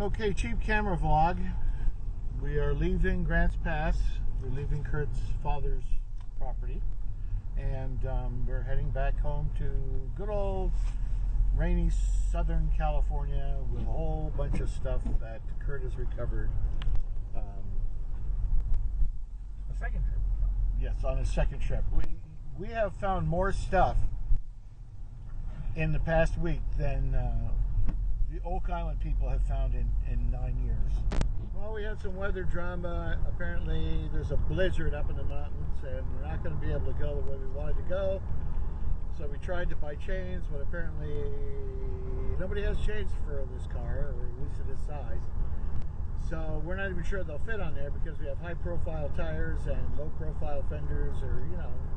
Okay, cheap camera vlog. We are leaving Grants Pass. We're leaving Kurt's father's property, and we're heading back home to good old rainy Southern California with a whole bunch of stuff that Kurt has recovered. The second trip. Yes, on his second trip. We have found more stuff in the past week than the Oak Island people have found in 9 years. Well, we had some weather drama. Apparently there's a blizzard up in the mountains and we're not going to be able to go the way we wanted to go. So we tried to buy chains, but apparently nobody has chains for this car, or at least at this size. So we're not even sure they'll fit on there because we have high profile tires and low profile fenders, or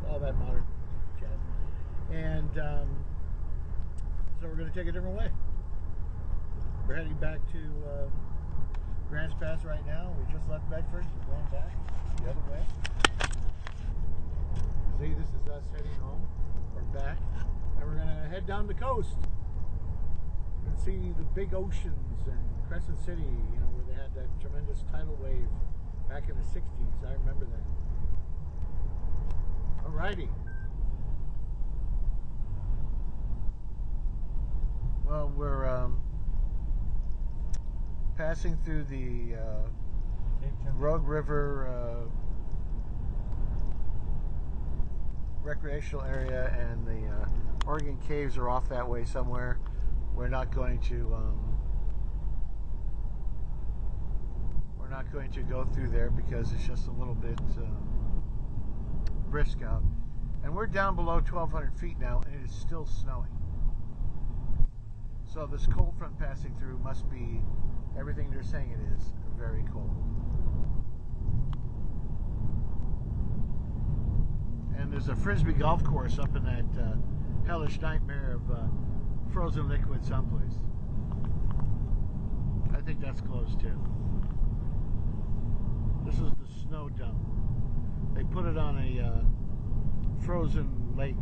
all that modern jazz. And so we're going to take a different way. We're heading back to Grants Pass right now. We just left Bedford. We're going back the other way. See, this is us heading home. We're back. And we're going to head down the coast and see the big oceans and Crescent City, where they had that tremendous tidal wave back in the 60s. I remember that. Alrighty. Well, we're passing through the Rogue River recreational area, and the Oregon Caves are off that way somewhere. We're not going to go through there because it's just a little bit brisk out, and we're down below 1,200 feet now, and it is still snowing. So this cold front passing through must be everything they're saying it is, very cold. And there's a Frisbee golf course up in that hellish nightmare of frozen liquid someplace. I think that's closed too. This is the snow dump. They put it on a frozen lake.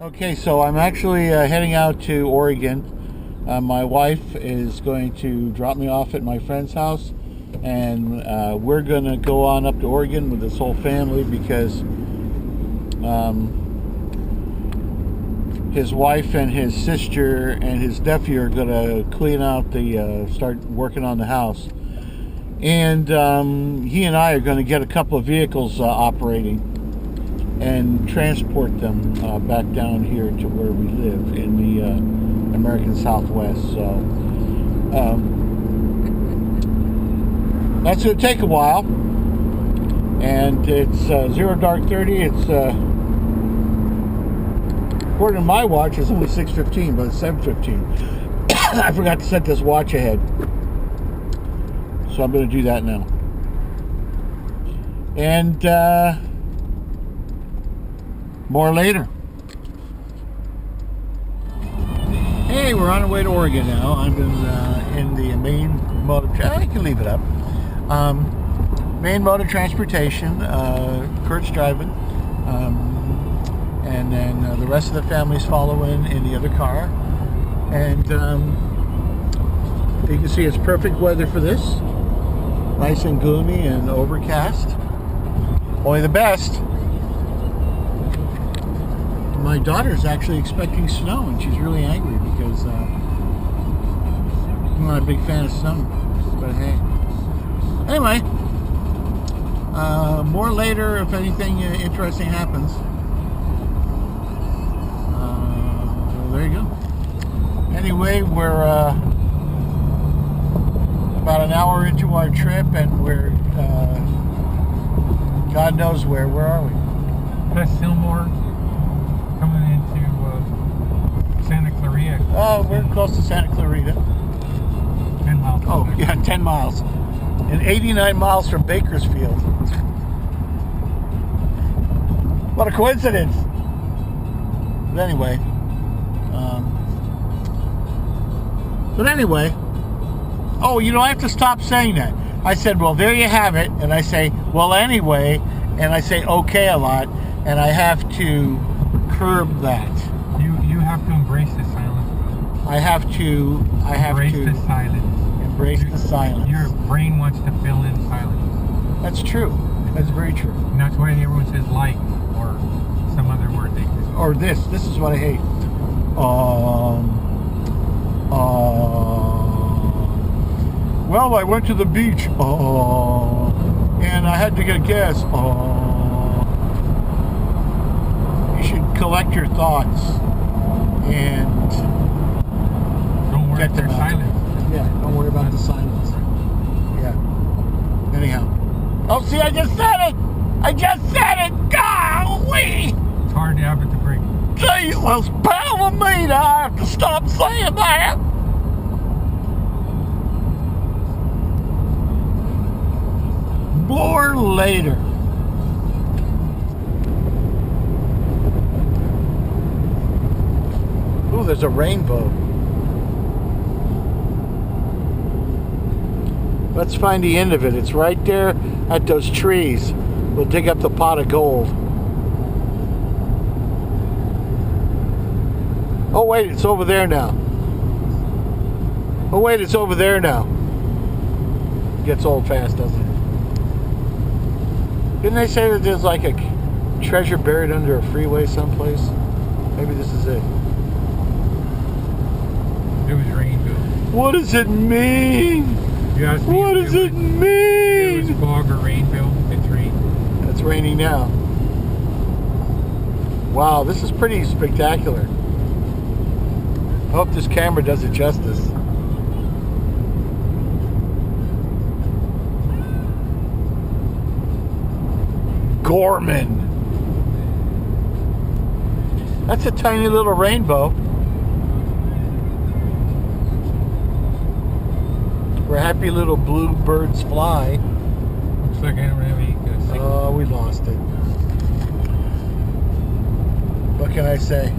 Okay, so I'm actually heading out to Oregon. My wife is going to drop me off at my friend's house, and we're going to go on up to Oregon with this whole family because his wife and his sister and his nephew are going to clean out start working on the house. And he and I are going to get a couple of vehicles operating and transport them back down here to where we live in the American Southwest. So that's going to take a while, and it's 0 dark 30. It's according to my watch, it's only 6:15, but it's 7:15. I forgot to set this watch ahead, so I'm going to do that now. And more later. Hey, we're on our way to Oregon now. I'm in the main mode of I can leave it up. Main mode of transportation. Kurt's driving, and then the rest of the family's following in the other car. And you can see it's perfect weather for this. Nice and gloomy and overcast. Only the best. my daughter's actually expecting snow, and she's really angry because I'm not a big fan of snow. But hey, anyway, more later if anything interesting happens. There you go. Anyway, we're about an hour into our trip, and we're God knows where. Where are we? Past Silmore, coming into Santa Clarita. Oh, we're close to Santa Clarita. 10 miles. Oh, yeah, 10 miles. And 89 miles from Bakersfield. What a coincidence. But anyway. Oh, you know, I have to stop saying that. I said, well, there you have it. And I say, well, anyway. And I say, okay, a lot. And I have to curb that. You have to embrace the silence. I have to Embrace the silence. Embrace the silence. Your brain wants to fill in silence. That's true. That's very true. And that's why everyone says like or some other word they use. Or this. This is what I hate. Well, I went to the beach. And I had to get gas. You should collect your thoughts and Don't worry get about them out. silence. Yeah, don't worry about the silence. Yeah. Anyhow. Oh, see, I just said it! I just said it! Golly! It's hard to have it to break. Jesus, pal of meat, I have to stop saying that! More later. Ooh, there's a rainbow. Let's find the end of it. It's right there at those trees. We'll dig up the pot of gold. Oh wait, it's over there now. Oh wait, it's over there now. Gets old fast, doesn't it? Didn't they say that there's like a treasure buried under a freeway someplace? Maybe this is it. It was rainbow. What does it mean? You asked me What if does it It was mean? fog or rainbow. It's rain. It's raining now. Wow, this is pretty spectacular. I hope this camera does it justice. Gorman. That's a tiny little rainbow. Where happy little blue birds fly. Looks like I don't have any signal. Oh, we lost it. What can I say?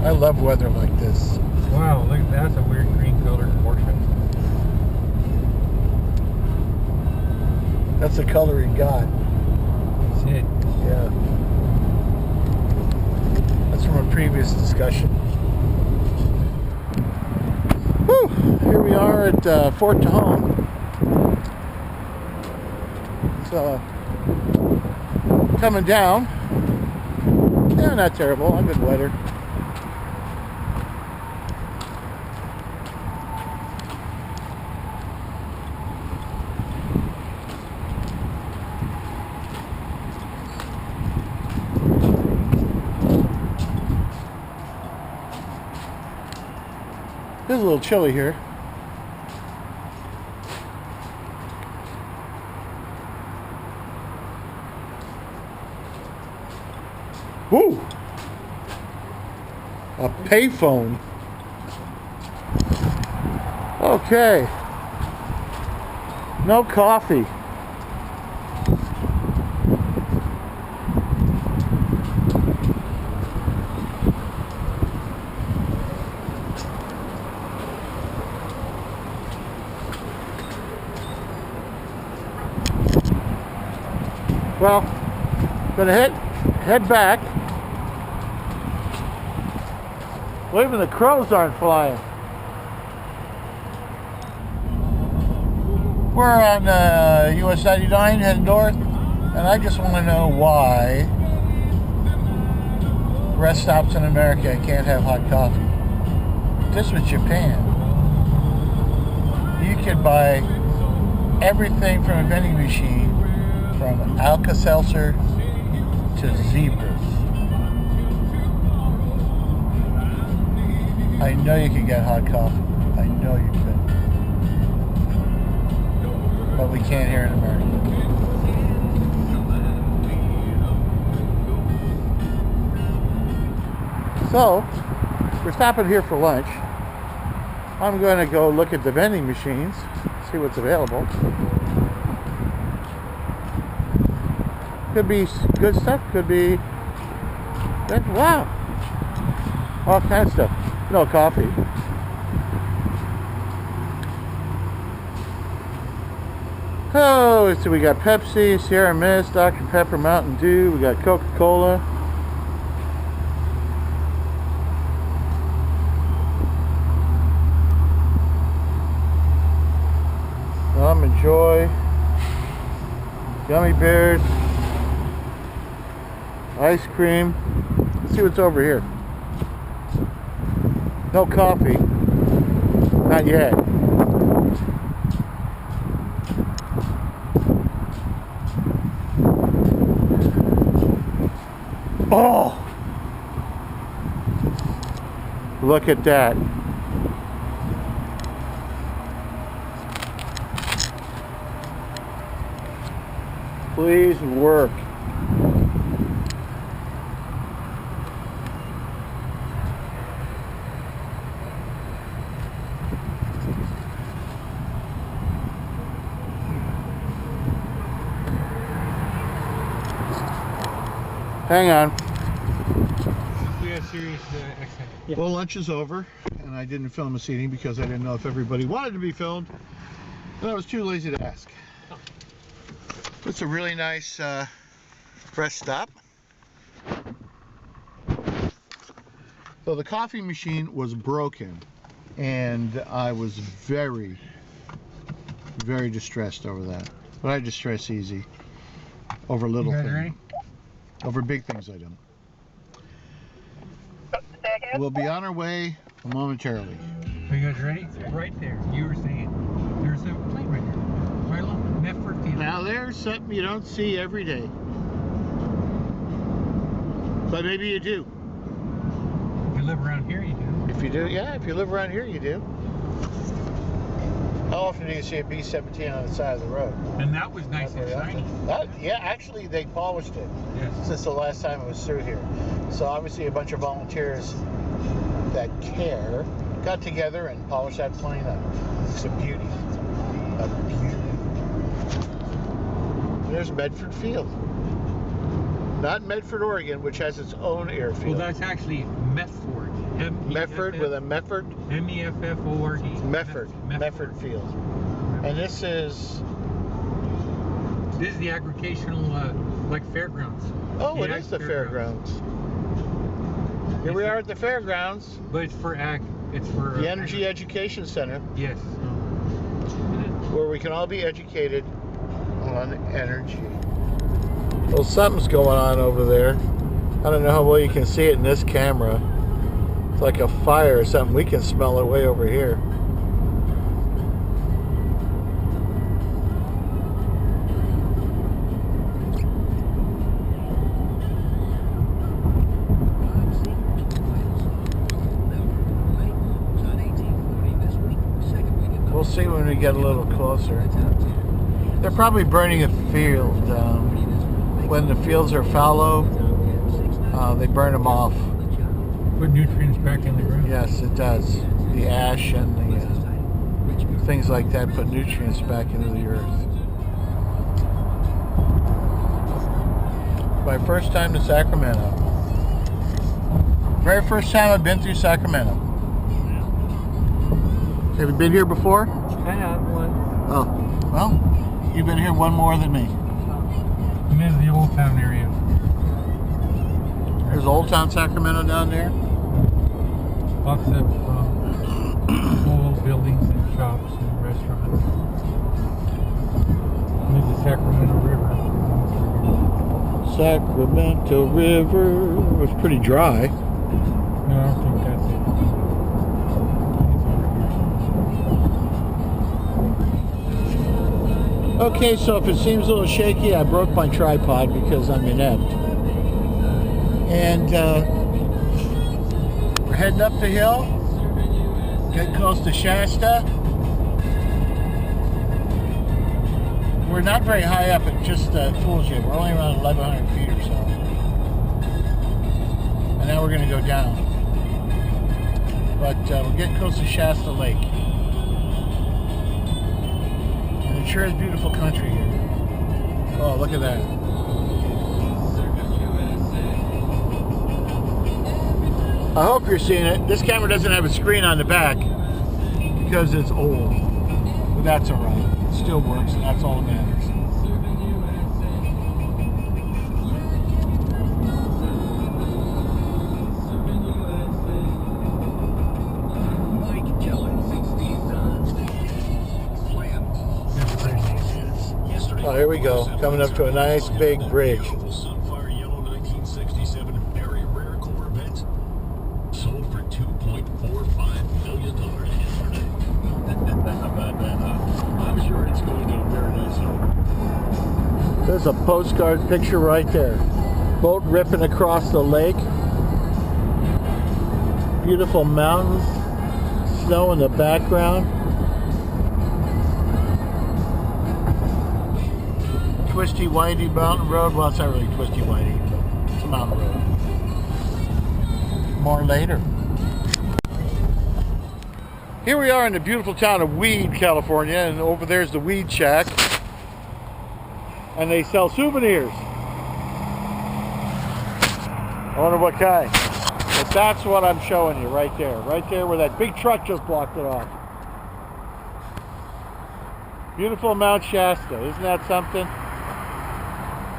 I love weather like this. Wow, look, that's a weird green colored portion. That's the color he got. That's it. Yeah. That's from a previous discussion. Whew. Here we are at Fort Tejon. It's coming down. Yeah, not terrible. A good weather. It's a little chilly here. Ooh! A payphone. Okay. No coffee. Well, gonna head back. Well, even the crows aren't flying. We're on US 99 heading north, and I just want to know why rest stops in America I can't have hot coffee. This was Japan. You could buy everything from a vending machine, from Alka-Seltzer to zebras. I know you can get hot coffee. I know you could. But we can't here in America. So, we're stopping here for lunch. I'm going to go look at the vending machines, see what's available. Could be good stuff, could be... Wow! All kinds of stuff. No coffee. Oh, so we got Pepsi, Sierra Mist, Dr. Pepper, Mountain Dew, we got Coca-Cola. Joy, Gummy Bears, ice cream. Let's see what's over here. No coffee. Not yet. Oh! Look at that. Please work. Hang on. We have serious accident. Well, lunch is over, and I didn't film this eating because I didn't know if everybody wanted to be filmed, and I was too lazy to ask. It's a really nice rest stop. So the coffee machine was broken, and I was very, very distressed over that. But I distress easy over little things. Ready? Over big things I don't. We'll be on our way momentarily. Are you guys ready? Right there. You were saying there's a plane right there. Right along Medford Field. Now there's something you don't see every day. But maybe you do. If you live around here, you do. If you do, yeah, if you live around here, you do. How often do you see a B-17 on the side of the road? And that was nice and shiny. Yeah, actually they polished it. Yes. Since the last time it was through here. So obviously a bunch of volunteers that care got together and polished that plane up. It's a beauty. A beauty. There's Medford Field. Not Medford, Oregon, which has its own airfield. Well, that's actually Medford. Medford with a Medford? M-E-F-F-O-R-D. Medford. Medford Field. And this is the agricultural, like fairgrounds. Oh, it is the fairgrounds. Here we are at the fairgrounds. But it's for the Energy Education Center. Yes. Where we can all be educated on energy. Well, something's going on over there. I don't know how well you can see it in this camera. It's like a fire or something. We can smell it way over here. We'll see when we get a little closer. They're probably burning a field. When the fields are fallow, they burn them off. Put nutrients back in the ground. Yes, it does. The ash and the things like that put nutrients back into the earth. My first time to Sacramento. Very first time I've been through Sacramento. Have you been here before? I have one. Oh, well, you've been here one more than me. And there's the Old Town area. There's Old Town Sacramento down there. Lots of old buildings and shops and restaurants. And the Sacramento River. Sacramento River. It was pretty dry. No, I don't think that's it. It's over here. Okay, so if it seems a little shaky, I broke my tripod because I'm inept. And we're heading up the hill, getting close to Shasta. We're not very high up, it just fools you. We're only around 1,100 feet or so. And now we're going to go down. But we're getting close to Shasta Lake. And it sure is beautiful country here. Oh, look at that. I hope you're seeing it. This camera doesn't have a screen on the back because it's old. But that's alright. It still works, and that's all that matters. Oh, here we go. Coming up to a nice big bridge. Sunfire yellow 1967 very rare Corvette sold for $2.45 million yesterday. How about that, huh? I'm sure it's going to a very nice home. There's a postcard picture right there. Boat ripping across the lake. Beautiful mountains. Snow in the background. Twisty windy mountain road. Well, it's not really twisty windy, but it's a mountain road. More later. Here we are in the beautiful town of Weed, California, and over there's the Weed Shack. And they sell souvenirs. I wonder what kind. But that's what I'm showing you right there. Right there where that big truck just blocked it off. Beautiful Mount Shasta. Isn't that something?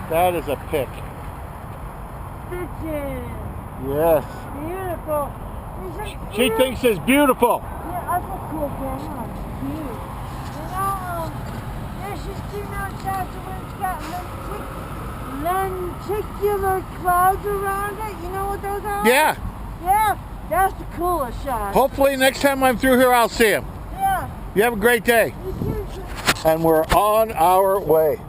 That is a pic. Bitches. Yes. Beautiful. She thinks it's beautiful. Yeah, that's a cool camera. Cute. You know, there's just two Mount Shasta when it's got lenticular clouds around it. You know what those are? Yeah. Yeah, that's the coolest shot. Hopefully next time I'm through here I'll see him. Yeah. You have a great day. You too, sir. And we're on our way.